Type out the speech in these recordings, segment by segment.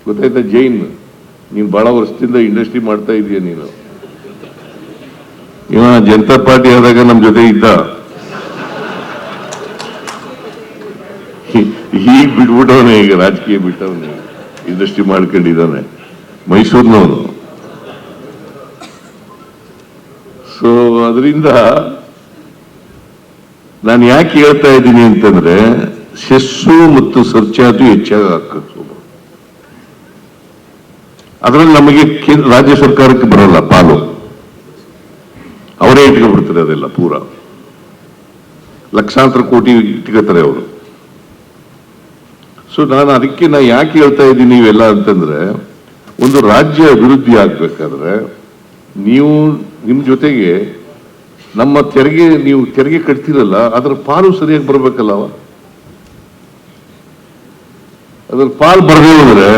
ಗೊತ್ತಾಯ್ತಾ? ಜೈನ್, ನೀನು ಬಹಳ ವರ್ಷದಿಂದ ಇಂಡಸ್ಟ್ರಿ ಮಾಡ್ತಾ ಇದೀಯ. ನೀನು ಇವ ಜನತಾ ಪಾರ್ಟಿ ಆದಾಗ ನಮ್ಮ ಜೊತೆ ಇದ್ದ, ಈಗ ಬಿಟ್ಬಿಟ್ಟವನೇ, ಈಗ ರಾಜಕೀಯ ಬಿಟ್ಟವನೇ, ಇಂಡಸ್ಟ್ರಿ ಮಾಡ್ಕೊಂಡಿದ್ದಾನೆ, ಮೈಸೂರಿನವನು. ಸೊ ಅದರಿಂದ ನಾನು ಯಾಕೆ ಹೇಳ್ತಾ ಇದ್ದೀನಿ ಅಂತಂದ್ರೆ, ಸೆಸ್ಸು ಮತ್ತು ಸರ್ಚಾರ್ಜು ಹೆಚ್ಚಾಗಿ ಹಾಕಬೇಕು. ಅದರಲ್ಲಿ ನಮಗೆ ರಾಜ್ಯ ಸರ್ಕಾರಕ್ಕೆ ಬರಲ್ಲ ಪಾಲು, ಅವರೇ ಇಟ್ಕೊಂಡ್ಬಿಡ್ತಾರೆ ಅದೆಲ್ಲ ಪೂರ, ಲಕ್ಷಾಂತರ ಕೋಟಿ ಇಟ್ಕೋತಾರೆ ಅವರು. ಸೊ ಅದಕ್ಕೆ ಯಾಕೆ ಹೇಳ್ತಾ ಇದ್ದೀನಿ ಇವೆಲ್ಲ ಅಂತಂದ್ರೆ, ಒಂದು ರಾಜ್ಯ ಅಭಿವೃದ್ಧಿ ಆಗ್ಬೇಕಾದ್ರೆ ನೀವು ನಿಮ್ಮ ಜೊತೆಗೆ ನಮ್ಮ ತೆರಿಗೆ, ನೀವು ತೆರಿಗೆ ಕಟ್ತಿರಲ್ಲ, ಅದರ ಪಾಲು ಸರಿಯಾಗಿ ಬರ್ಬೇಕಲ್ಲ. ಅದರ ಪಾಲು ಬರದೇ ಹೋದ್ರೆ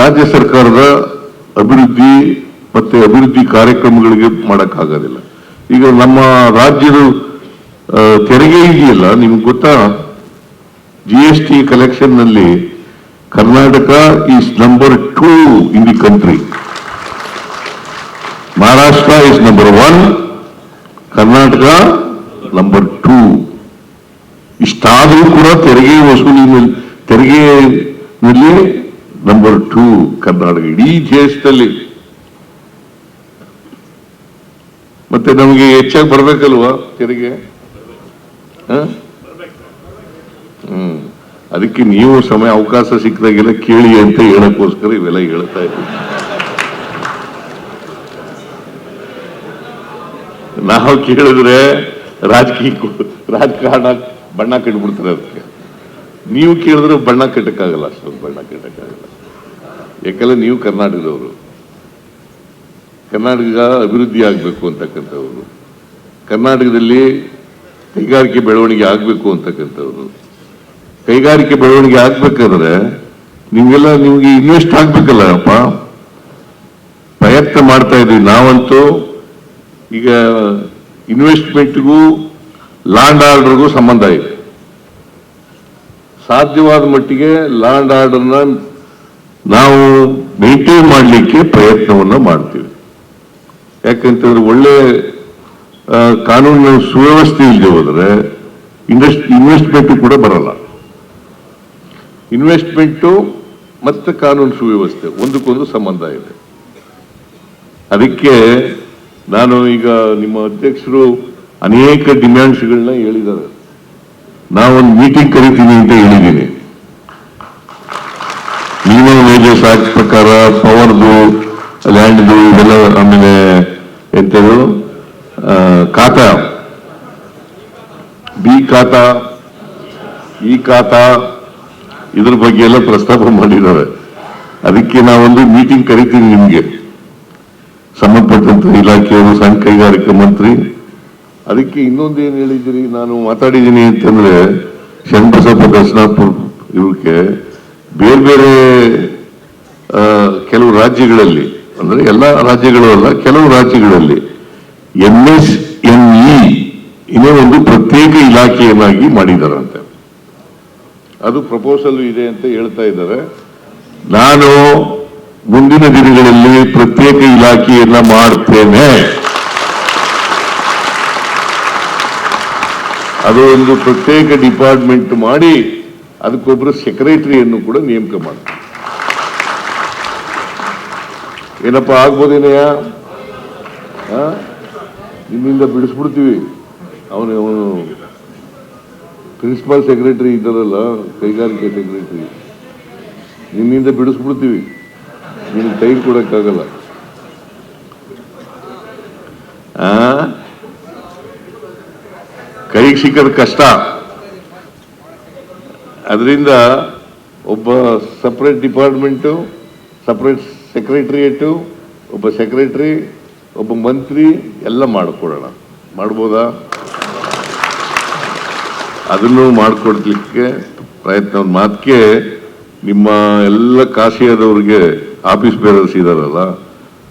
ರಾಜ್ಯ ಸರ್ಕಾರದ ಅಭಿವೃದ್ಧಿ ಮತ್ತೆ ಅಭಿವೃದ್ಧಿ ಕಾರ್ಯಕ್ರಮಗಳಿಗೆ ಮಾಡಕ್ಕಾಗೋದಿಲ್ಲ. ಈಗ ನಮ್ಮ ರಾಜ್ಯದ ತೆರಿಗೆ ಇದೆಯಲ್ಲ, ನಿಮ್ಗೆ ಗೊತ್ತಾ, GST ಕಲೆಕ್ಷನ್ ನಲ್ಲಿ Karnataka is number 2 in the country. Maharashtra is number 1, Karnataka number 2. ಇಷ್ಟಾದರೂ ಕೂಡ ತೆರಿಗೆ ವಸೂಲಿನಲ್ಲಿ, ತೆರಿಗೆನಲ್ಲಿ ನಂಬರ್ 2 ಕರ್ನಾಟಕ ಇಡೀ ದೇಶದಲ್ಲಿ. ಮತ್ತೆ ನಮಗೆ ಹೆಚ್ಚಾಗಿ ಬರ್ಬೇಕಲ್ವಾ ತೆರಿಗೆ? ಅದಕ್ಕೆ ನೀವು ಸಮಯ ಅವಕಾಶ ಸಿಕ್ಕಿದಾಗೆಲ್ಲ ಕೇಳಿ ಅಂತ ಹೇಳಕ್ಕೋಸ್ಕರ ಇವೆಲ್ಲ ಹೇಳ್ತಾ ಇದ್ದೀವಿ. ನಾವು ಕೇಳಿದ್ರೆ ರಾಜಕಾರಣ ಬಣ್ಣ ಕಟ್ಬಿಡ್ತಾರೆ ಅದಕ್ಕೆ. ನೀವು ಕೇಳಿದ್ರೆ ಬಣ್ಣ ಕಟ್ಟಕ್ಕಾಗಲ್ಲ, ಅಷ್ಟೊಂದು ಬಣ್ಣ ಕಟ್ಟಕ್ಕಾಗಲ್ಲ. ಯಾಕಂದ್ರೆ ನೀವು ಕರ್ನಾಟಕದವರು, ಕರ್ನಾಟಕ ಅಭಿವೃದ್ಧಿ ಆಗಬೇಕು ಅಂತಕ್ಕಂಥವ್ರು, ಕರ್ನಾಟಕದಲ್ಲಿ ಕೈಗಾರಿಕೆ ಬೆಳವಣಿಗೆ ಆಗಬೇಕು ಅಂತಕ್ಕಂಥವ್ರು. ಕೈಗಾರಿಕೆ ಬೆಳವಣಿಗೆ ಆಗ್ಬೇಕಾದ್ರೆ ನಿಮ್ಗೆ ಇನ್ವೆಸ್ಟ್ ಆಗ್ಬೇಕಲ್ಲ ಅಪ್ಪ. ಪ್ರಯತ್ನ ಮಾಡ್ತಾ ಇದ್ವಿ ನಾವಂತೂ. ಈಗ ಇನ್ವೆಸ್ಟ್ಮೆಂಟ್ಗೂ ಲ್ಯಾಂಡ್ ಆರ್ಡರ್ಗೂ ಸಂಬಂಧ ಇದೆ. ಸಾಧ್ಯವಾದ ಮಟ್ಟಿಗೆ ಲ್ಯಾಂಡ್ ಆರ್ಡರ್ನ ನಾವು ಮೇಂಟೈನ್ ಮಾಡಲಿಕ್ಕೆ ಪ್ರಯತ್ನವನ್ನ ಮಾಡ್ತೀವಿ. ಯಾಕಂತಂದ್ರೆ ಒಳ್ಳೆ ಕಾನೂನಿನ ಸುವ್ಯವಸ್ಥೆ ಇಲ್ಲದೆ ಹೋದ್ರೆ ಇನ್ವೆಸ್ಟ್ಮೆಂಟ್ ಕೂಡ ಬರಲ್ಲ. ಇನ್ವೆಸ್ಟ್ಮೆಂಟು ಮತ್ತೆ ಕಾನೂನು ಸುವ್ಯವಸ್ಥೆ ಒಂದಕ್ಕೊಂದು ಸಂಬಂಧ ಇದೆ. ಅದಕ್ಕೆ ನಾನು ಈಗ ನಿಮ್ಮ ಅಧ್ಯಕ್ಷರು ಅನೇಕ ಡಿಮ್ಯಾಂಡ್ಸ್ಗಳನ್ನ ಹೇಳಿದ್ದಾರೆ. ನಾವೊಂದು ಮೀಟಿಂಗ್ ಕರಿತೀನಿ ಅಂತ ಹೇಳಿದ್ದೀನಿ. ಮಿನಿಮಮ್ ವೇಜಸ್ ಆಕ್ಟ್ ಪ್ರಕಾರ ಪವರ್ದು, ಲ್ಯಾಂಡ್ದು ಇವೆಲ್ಲ, ಆಮೇಲೆ ಎಂತದು ಖಾತಾ, ಬಿ ಖಾತಾ, ಈ ಖಾತಾ, ಇದ್ರ ಬಗ್ಗೆ ಎಲ್ಲ ಪ್ರಸ್ತಾಪ ಮಾಡಿದ್ದಾರೆ. ಅದಕ್ಕೆ ನಾವೊಂದು ಮೀಟಿಂಗ್ ಕರಿತೀನಿ ನಿಮ್ಗೆ, ಸಂಬಂಧಪಟ್ಟಂತ ಇಲಾಖೆಯವರು, ಸಣ್ಣ ಕೈಗಾರಿಕಾ ಮಂತ್ರಿ. ಅದಕ್ಕೆ ಇನ್ನೊಂದು ಏನ್ ಹೇಳಿದ್ದೀರಿ, ನಾನು ಮಾತಾಡಿದ್ದೀನಿ ಅಂತಂದ್ರೆ, ಶರಣಬಸಪ್ಪ ದರ್ಶನಾಪುರ ಇವಕ್ಕೆ ಬೇರೆ ಬೇರೆ ಕೆಲವು ರಾಜ್ಯಗಳಲ್ಲಿ, ಅಂದ್ರೆ ಎಲ್ಲ ರಾಜ್ಯಗಳು ಅಲ್ಲ, ಕೆಲವು ರಾಜ್ಯಗಳಲ್ಲಿ MSME ಇನ್ನೇ ಒಂದು ಪ್ರತ್ಯೇಕ ಇಲಾಖೆಯನ್ನಾಗಿ ಮಾಡಿದಾರಂತೆ. ಅದು ಪ್ರಪೋಸಲ್ ಇದೆ ಅಂತ ಹೇಳ್ತಾ ಇದ್ದಾರೆ. ನಾನು ಮುಂದಿನ ದಿನಗಳಲ್ಲಿ ಪ್ರತ್ಯೇಕ ಇಲಾಖೆಯನ್ನ ಮಾಡ್ತೇನೆ. ಅದು ಒಂದು ಪ್ರತ್ಯೇಕ ಡಿಪಾರ್ಟ್ಮೆಂಟ್ ಮಾಡಿ ಅದಕ್ಕೊಬ್ಬರು ಸೆಕ್ರೆಟರಿಯನ್ನು ಕೂಡ ನೇಮಕ ಮಾಡ್ತೀನಿ. ಏನಪ್ಪ ಆಗ್ಬೋದೇನೆಯ? ನಿಮ್ಮಿಂದ ಬಿಡಿಸ್ಬಿಡ್ತೀವಿ. ಅವನು ಪ್ರಿನ್ಸಿಪಾಲ್ ಸೆಕ್ರೆಟರಿ ಇದ್ದಾರಲ್ಲ, ಕೈಗಾರಿಕೆ ಸೆಕ್ರೆಟರಿ, ನಿಮ್ಮಿಂದ ಬಿಡಿಸ್ಬಿಡ್ತೀವಿ. ನಿಮ್ಗೆ ಟೈಮ್ ಕೊಡಕ್ಕಾಗಲ್ಲ. ಕೈಗೆ ಸಿಕ್ಕದ ಕಷ್ಟ. ಅದರಿಂದ ಒಬ್ಬ ಸಪ್ರೇಟ್ ಡಿಪಾರ್ಟ್ಮೆಂಟು, ಸಪ್ರೇಟ್ ಸೆಕ್ರೆಟರಿಯೇಟು, ಒಬ್ಬ ಸೆಕ್ರೆಟರಿ, ಒಬ್ಬ ಮಂತ್ರಿ ಎಲ್ಲ ಮಾಡಿಕೊಡೋಣ. ಮಾಡ್ಬೋದಾ? ಅದನ್ನು ಮಾಡಿಕೊಡ್ಲಿಕ್ಕೆ ಪ್ರಯತ್ನ. ಒಂದು ಮಾತಿಗೆ ನಿಮ್ಮ ಎಲ್ಲ ಕಾಶಿಯಾದವ್ರಿಗೆ ಆಫೀಸ್ ಬೇರರ್ಸ್ ಇದಾರಲ್ಲ,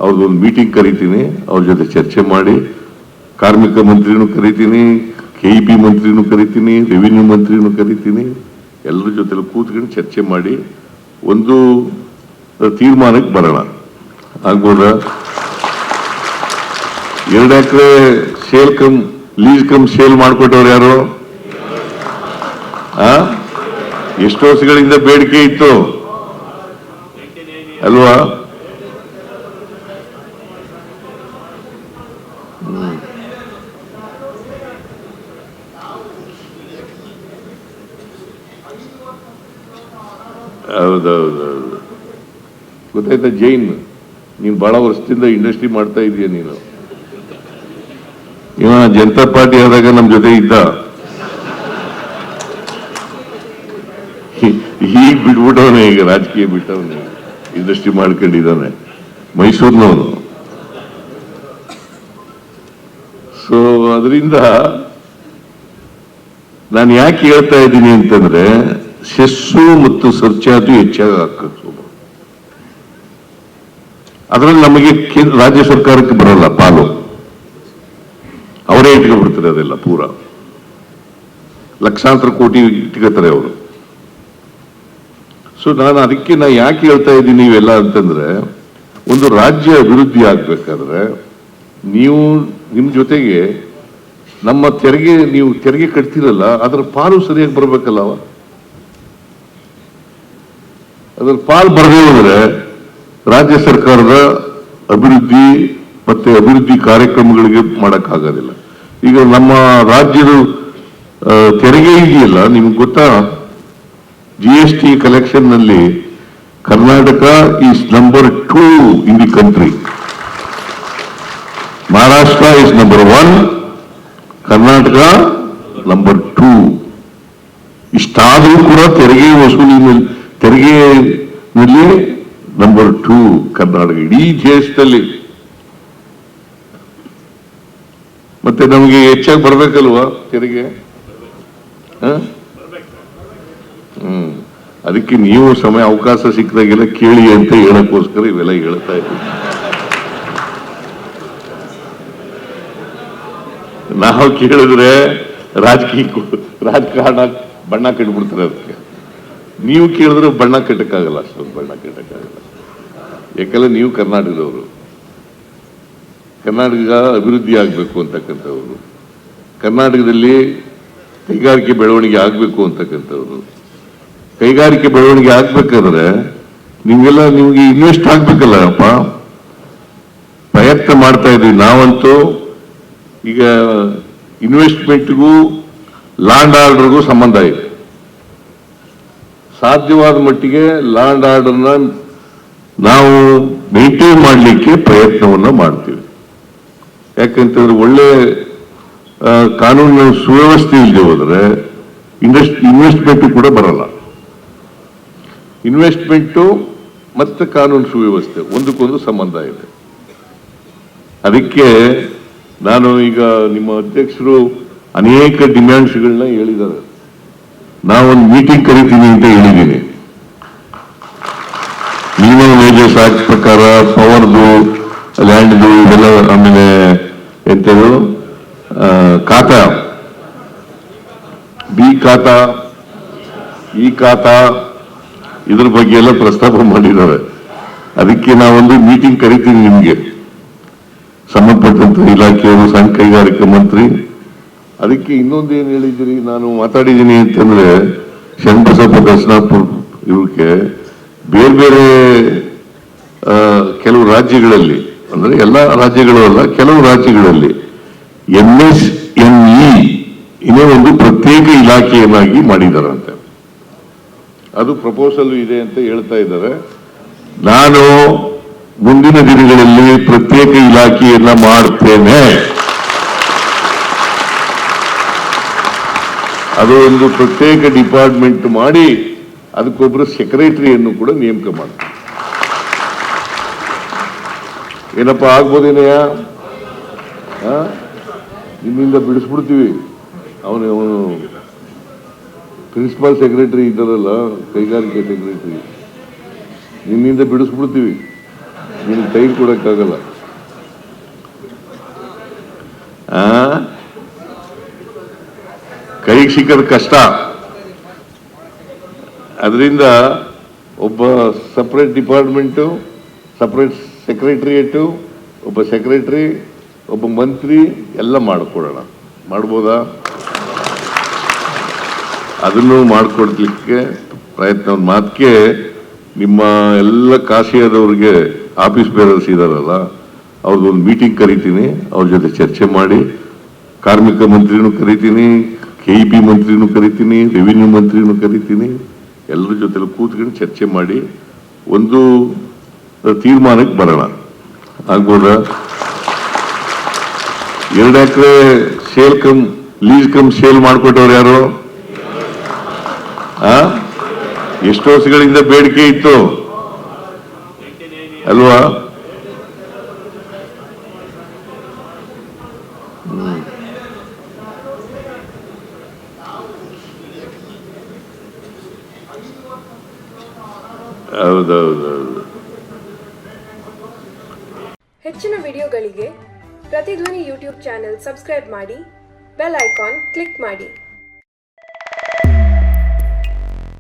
ಅವ್ರದ್ದೊಂದು ಮೀಟಿಂಗ್ ಕರಿತೀನಿ, ಅವ್ರ ಜೊತೆ ಚರ್ಚೆ ಮಾಡಿ, ಕಾರ್ಮಿಕ ಮಂತ್ರಿನೂ ಕರಿತೀನಿ, KEP ಮಂತ್ರಿನೂ ಕರಿತೀನಿ, ರೆವಿನ್ಯೂ ಮಂತ್ರಿನೂ ಕರಿತೀನಿ, ಎಲ್ಲರ ಜೊತೆ ಕೂತ್ಕೊಂಡು ಚರ್ಚೆ ಮಾಡಿ ಒಂದು ತೀರ್ಮಾನಕ್ಕೆ ಬರೋಣ. ಆಗ್ಬೋದಾ? 2 ಎಕರೆ sale cum lease cum sale ಮಾಡಿಕೊಟ್ಟವ್ರು ಯಾರು? ಎಷ್ಟು ವರ್ಷಗಳಿಂದ ಬೇಡಿಕೆ ಇತ್ತು ಅಲ್ವಾ? ಹೌದೌದೌದು, ಗೊತ್ತಾಯ್ತಾ? ಜೈನ್, ನೀನು ಬಹಳ ವರ್ಷದಿಂದ ಇಂಡಸ್ಟ್ರಿ ಮಾಡ್ತಾ ಇದೀಯ. ನೀನು ಇವ ಜನತಾ ಪಾರ್ಟಿ ಆದಾಗ ನಮ್ ಜೊತೆ ಇದ್ದ, ಈಗ ಬಿಟ್ಬಿಟ್ಟವನೇ, ಈಗ ರಾಜಕೀಯ ಬಿಟ್ಟವನೇ, ಇಂಡಸ್ಟ್ರಿ ಮಾಡ್ಕೊಂಡಿದ್ದಾನೆ, ಮೈಸೂರಿನವನು. ಸೊ ಅದರಿಂದ ನಾನು ಯಾಕೆ ಹೇಳ್ತಾ ಇದ್ದೀನಿ ಅಂತಂದ್ರೆ, ಸೆಸ್ಸು ಮತ್ತು ಸರ್ಚಾರ್ಜು ಹೆಚ್ಚಾಗಿ ಹಾಕಬೇಕು. ಅದರಲ್ಲಿ ನಮಗೆ ರಾಜ್ಯ ಸರ್ಕಾರಕ್ಕೆ ಬರಲ್ಲ ಪಾಲು, ಅವರೇ ಇಟ್ಕೊಬಿಡ್ತಾರೆ ಅದೆಲ್ಲ, ಪೂರ ಲಕ್ಷಾಂತರ ಕೋಟಿ ಇಟ್ಕೋತಾರೆ ಅವರು. ಸೊ ಅದಕ್ಕೆ ಯಾಕೆ ಹೇಳ್ತಾ ಇದ್ದೀನಿ ಇವೆಲ್ಲ ಅಂತಂದ್ರೆ, ಒಂದು ರಾಜ್ಯ ಅಭಿವೃದ್ಧಿ ಆಗ್ಬೇಕಾದ್ರೆ ನೀವು ನಿಮ್ ಜೊತೆಗೆ ನಮ್ಮ ತೆರಿಗೆ, ನೀವು ತೆರಿಗೆ ಕಟ್ತಿರಲ್ಲ, ಅದರ ಪಾಲು ಸರಿಯಾಗಿ ಬರ್ಬೇಕಲ್ಲವ. ಅದರ ಪಾಲು ಬರದೇ ಹೋದ್ರೆ ರಾಜ್ಯ ಸರ್ಕಾರದ ಅಭಿವೃದ್ಧಿ ಮತ್ತೆ ಅಭಿವೃದ್ಧಿ ಕಾರ್ಯಕ್ರಮಗಳಿಗೆ ಮಾಡಕ್ಕಾಗೋದಿಲ್ಲ. ಈಗ ನಮ್ಮ ರಾಜ್ಯದ ತೆರಿಗೆ ಇದೆಯಲ್ಲ, ನಿಮ್ಗೆ ಗೊತ್ತಾ? GST ಕಲೆಕ್ಷನ್ ನಲ್ಲಿ Karnataka is number 2 in the country. Maharashtra is number 1, Karnataka number 2. ಇಷ್ಟಾದರೂ ಕೂಡ ತೆರಿಗೆ ತೆರಿಗೆನಲ್ಲಿ ನಂಬರ್ 2 ಕರ್ನಾಟಕ ಇಡೀ ದೇಶದಲ್ಲಿ. ಮತ್ತೆ ನಮಗೆ ಹೆಚ್ಚಾಗಿ ಬರ್ಬೇಕಲ್ವಾ ತೆರಿಗೆ? ಅದಕ್ಕೆ ನೀವು ಸಮಯ ಅವಕಾಶ ಸಿಕ್ಕಿದಾಗೆಲ್ಲ ಕೇಳಿ ಅಂತ ಹೇಳಕ್ಕೋಸ್ಕರ ಇವೆಲ್ಲ ಹೇಳ್ತಾ ಇದ್ದೀವಿ. ನಾವು ಕೇಳಿದ್ರೆ ರಾಜಕಾರಣ ಬಣ್ಣ ಕಟ್ಬಿಡ್ತಾರೆ ಅದಕ್ಕೆ. ನೀವು ಕೇಳಿದ್ರೆ ಬಣ್ಣ ಕಟ್ಟಕ್ಕಾಗಲ್ಲ, ಅಷ್ಟೊಂದು ಬಣ್ಣ ಕಟ್ಟಕ್ಕಾಗಲ್ಲ. ಯಾಕಂದ್ರೆ ನೀವು ಕರ್ನಾಟಕದವರು, ಕರ್ನಾಟಕ ಅಭಿವೃದ್ಧಿ ಆಗಬೇಕು ಅಂತಕ್ಕಂಥವ್ರು, ಕರ್ನಾಟಕದಲ್ಲಿ ಕೈಗಾರಿಕೆ ಬೆಳವಣಿಗೆ ಆಗಬೇಕು ಅಂತಕ್ಕಂಥವ್ರು. ಕೈಗಾರಿಕೆ ಬೆಳವಣಿಗೆ ಆಗ್ಬೇಕಾದ್ರೆ ನಿಮ್ಗೆ ಇನ್ವೆಸ್ಟ್ ಆಗ್ಬೇಕಲ್ಲಪ್ಪ. ಪ್ರಯತ್ನ ಮಾಡ್ತಾ ಇದ್ವಿ ನಾವಂತೂ. ಈಗ ಇನ್ವೆಸ್ಟ್ಮೆಂಟ್ಗೂ ಲ್ಯಾಂಡ್ ಆರ್ಡರ್ಗೂ ಸಂಬಂಧ ಇದೆ. ಸಾಧ್ಯವಾದ ಮಟ್ಟಿಗೆ ಲ್ಯಾಂಡ್ ಆರ್ಡರ್ನ ನಾವು ಮೇಂಟೈನ್ ಮಾಡಲಿಕ್ಕೆ ಪ್ರಯತ್ನವನ್ನ ಮಾಡ್ತೀವಿ. ಯಾಕಂತಂದ್ರೆ ಒಳ್ಳೆ ಕಾನೂನಿನ ಸುವ್ಯವಸ್ಥೆ ಇಲ್ಲದೆ ಹೋದ್ರೆ ಇನ್ವೆಸ್ಟ್ಮೆಂಟ್ ಕೂಡ ಬರಲ್ಲ. ಇನ್ವೆಸ್ಟ್ಮೆಂಟು ಮತ್ತೆ ಕಾನೂನು ಸುವ್ಯವಸ್ಥೆ ಒಂದಕ್ಕೊಂದು ಸಂಬಂಧ ಇದೆ. ಅದಕ್ಕೆ ನಾನು ಈಗ ನಿಮ್ಮ ಅಧ್ಯಕ್ಷರು ಅನೇಕ ಡಿಮ್ಯಾಂಡ್ಸ್ಗಳನ್ನ ಹೇಳಿದ್ದಾರೆ. ನಾವೊಂದು ಮೀಟಿಂಗ್ ಕರಿತೀವಿ ಅಂತ ಹೇಳಿದ್ದೀನಿ. ಮಿನಿಮಮ್ ವೇಜಸ್ ಆಕ್ಟ್ ಪ್ರಕಾರ ಪವರ್ದು, ಲ್ಯಾಂಡ್ದು ಇವೆಲ್ಲ, ಆಮೇಲೆ ಎಂಥದ್ದು ಖಾತಾ, ಬಿ ಖಾತಾ, ಈ ಖಾತಾ, ಇದ್ರ ಬಗ್ಗೆ ಎಲ್ಲ ಪ್ರಸ್ತಾಪ ಮಾಡಿದ್ದಾರೆ. ಅದಕ್ಕೆ ನಾವೊಂದು ಮೀಟಿಂಗ್ ಕರಿತೀವಿ ನಿಮ್ಗೆ, ಸಂಬಂಧಪಟ್ಟಂತ ಇಲಾಖೆಯವರು, ಸಣ್ಣ ಕೈಗಾರಿಕಾ ಮಂತ್ರಿ. ಅದಕ್ಕೆ ಇನ್ನೊಂದು ಏನ್ ಹೇಳಿದ್ದೀರಿ, ನಾನು ಮಾತಾಡಿದ್ದೀನಿ ಅಂತಂದ್ರೆ ಶರಣಬಸಪ್ಪ ದರ್ಶನಾಪುರ ಇವಕ್ಕೆ ಬೇರೆ ಬೇರೆ ಕೆಲವು ರಾಜ್ಯಗಳಲ್ಲಿ, ಅಂದ್ರೆ ಎಲ್ಲ ರಾಜ್ಯಗಳು ಅಲ್ಲ, ಕೆಲವು ರಾಜ್ಯಗಳಲ್ಲಿ MSME ಇನ್ನೇ ಒಂದು ಪ್ರತ್ಯೇಕ ಇಲಾಖೆಯನ್ನಾಗಿ ಮಾಡಿದಾರಂತೆ. ಅದು ಪ್ರಪೋಸಲ್ ಇದೆ ಅಂತ ಹೇಳ್ತಾ ಇದ್ದಾರೆ. ನಾನು ಮುಂದಿನ ದಿನಗಳಲ್ಲಿ ಪ್ರತ್ಯೇಕ ಇಲಾಖೆಯನ್ನ ಮಾಡ್ತೇನೆ. ಅದು ಒಂದು ಪ್ರತ್ಯೇಕ ಡಿಪಾರ್ಟ್ಮೆಂಟ್ ಮಾಡಿ ಅದಕ್ಕೊಬ್ಬರು ಸೆಕ್ರೆಟರಿಯನ್ನು ಕೂಡ ನೇಮಕ ಮಾಡ್ತಾರೆ. ಏನಪ್ಪ ಆಗ್ಬೋದೇನೆಯ? ನಿಮ್ಮಿಂದ ಬಿಡಿಸ್ಬಿಡ್ತೀವಿ. ಅವನು ಪ್ರಿನ್ಸಿಪಾಲ್ ಸೆಕ್ರೆಟರಿ ಇದ್ದಾರಲ್ಲ, ಕೈಗಾರಿಕೆ ಸೆಕ್ರೆಟರಿ, ನಿನ್ನಿಂದ ಬಿಡಿಸ್ಬಿಡ್ತೀವಿ. ನಿಮ್ಗೆ ಟೈಮ್ ಕೊಡಕ್ಕಾಗಲ್ಲ. ಕೈಗೆ ಸಿಕ್ಕದ ಕಷ್ಟ. ಅದರಿಂದ ಒಬ್ಬ ಸಪ್ರೇಟ್ ಡಿಪಾರ್ಟ್ಮೆಂಟು, ಸಪ್ರೇಟ್ ಸೆಕ್ರೆಟರಿಯೇಟು, ಒಬ್ಬ ಸೆಕ್ರೆಟರಿ, ಒಬ್ಬ ಮಂತ್ರಿ ಎಲ್ಲ ಮಾಡಿಕೊಡೋಣ. ಮಾಡ್ಬೋದಾ? ಅದನ್ನು ಮಾಡಿಕೊಡ್ಲಿಕ್ಕೆ ಪ್ರಯತ್ನ. ಒಂದು ಮಾತಿಗೆ ನಿಮ್ಮ ಎಲ್ಲ ಕಾಶಿಯಾದವ್ರಿಗೆ ಆಫೀಸ್ ಬೇರರ್ಸ್ ಇದಾರಲ್ಲ, ಅವ್ರದ್ದೊಂದು ಮೀಟಿಂಗ್ ಕರಿತೀನಿ, ಅವ್ರ ಜೊತೆ ಚರ್ಚೆ ಮಾಡಿ, ಕಾರ್ಮಿಕ ಮಂತ್ರಿನೂ ಕರಿತೀನಿ, KEP ಮಂತ್ರಿನೂ ಕರಿತೀನಿ, ರೆವಿನ್ಯೂ ಮಂತ್ರಿನೂ ಕರಿತೀನಿ, ಎಲ್ಲರ ಜೊತೆ ಕೂತ್ಕೊಂಡು ಚರ್ಚೆ ಮಾಡಿ ಒಂದು ತೀರ್ಮಾನಕ್ಕೆ ಬರೋಣ. ಆಗ್ಬೋದಾ? 2 ಎಕರೆ sale cum lease cum sale ಮಾಡಿಕೊಟ್ಟವ್ರು ಯಾರು? ಎಷ್ಟು ವರ್ಷಗಳಿಂದ ಬೇಡಿಕೆ ಇತ್ತು ಅಲ್ವಾ? ಹೌದೌದೌದು. ಹೆಚ್ಚಿನ ವಿಡಿಯೋಗಳಿಗೆ ಪ್ರತಿಧ್ವನಿ ಯೂಟ್ಯೂಬ್ ಚಾನೆಲ್ ಸಬ್ಸ್ಕ್ರೈಬ್ ಮಾಡಿ, ಬೆಲ್ ಐಕಾನ್ ಕ್ಲಿಕ್ ಮಾಡಿ.